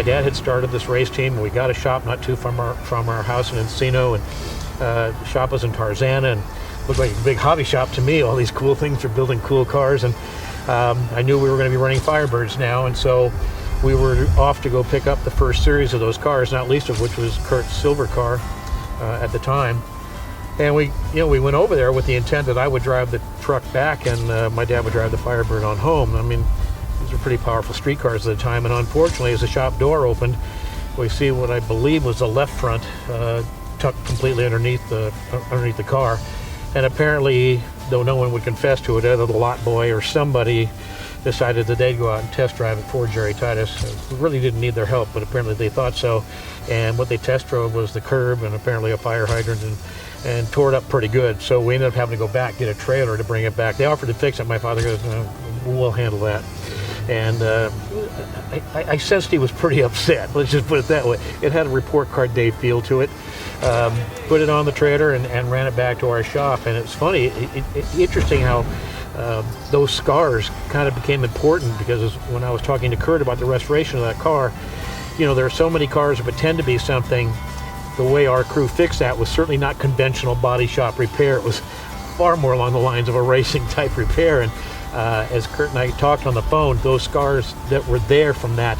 dad had started this race team, and we got a shop not too from our house in Encino, and the shop was in Tarzana, and looked like a big hobby shop to me. All these cool things for building cool cars, and I knew we were going to be running Firebirds now, and so we were off to go pick up the first series of those cars, not least of which was Kurt's silver car at the time. And we went over there with the intent that I would drive the truck back, and my dad would drive the Firebird on home. I mean, these were pretty powerful street cars at the time, and unfortunately, as the shop door opened, we see what I believe was the left front tucked completely underneath the car. And apparently, though no one would confess to it, either the lot boy or somebody decided that they'd go out and test drive it for Jerry Titus. We really didn't need their help, but apparently they thought so. And what they test drove was the curb and apparently a fire hydrant, and tore it up pretty good. So we ended up having to go back, get a trailer to bring it back. They offered to fix it. My father goes, no, we'll handle that. And I sensed he was pretty upset. Let's just put it that way. It had a report card day feel to it. Put it on the trailer and ran it back to our shop. And it's funny, it's interesting how those scars kind of became important, because when I was talking to Kurt about the restoration of that car, there are so many cars that pretend to be something. The way our crew fixed that was certainly not conventional body shop repair. It was far more along the lines of a racing type repair. And as Kurt and I talked on the phone, those scars that were there from that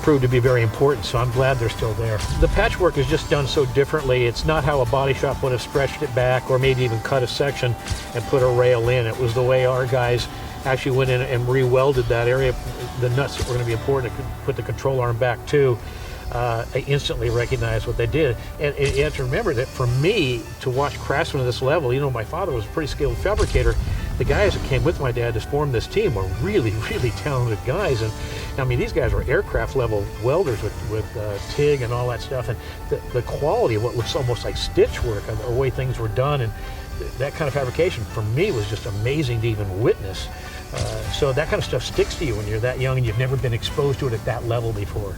proved to be very important, so I'm glad they're still there. The patchwork is just done so differently. It's not how a body shop would have stretched it back or maybe even cut a section and put a rail in. It was the way our guys actually went in and re-welded that area. The nuts that were going to be important to put the control arm back to. I instantly recognized what they did. And you have to remember that for me to watch craftsmen at this level, my father was a pretty skilled fabricator. The guys that came with my dad to form this team were really, really talented guys. And I mean, these guys were aircraft level welders with TIG and all that stuff. And the quality of what looks almost like stitch work, the way things were done, and that kind of fabrication for me was just amazing to even witness. So that kind of stuff sticks to you when you're that young and you've never been exposed to it at that level before.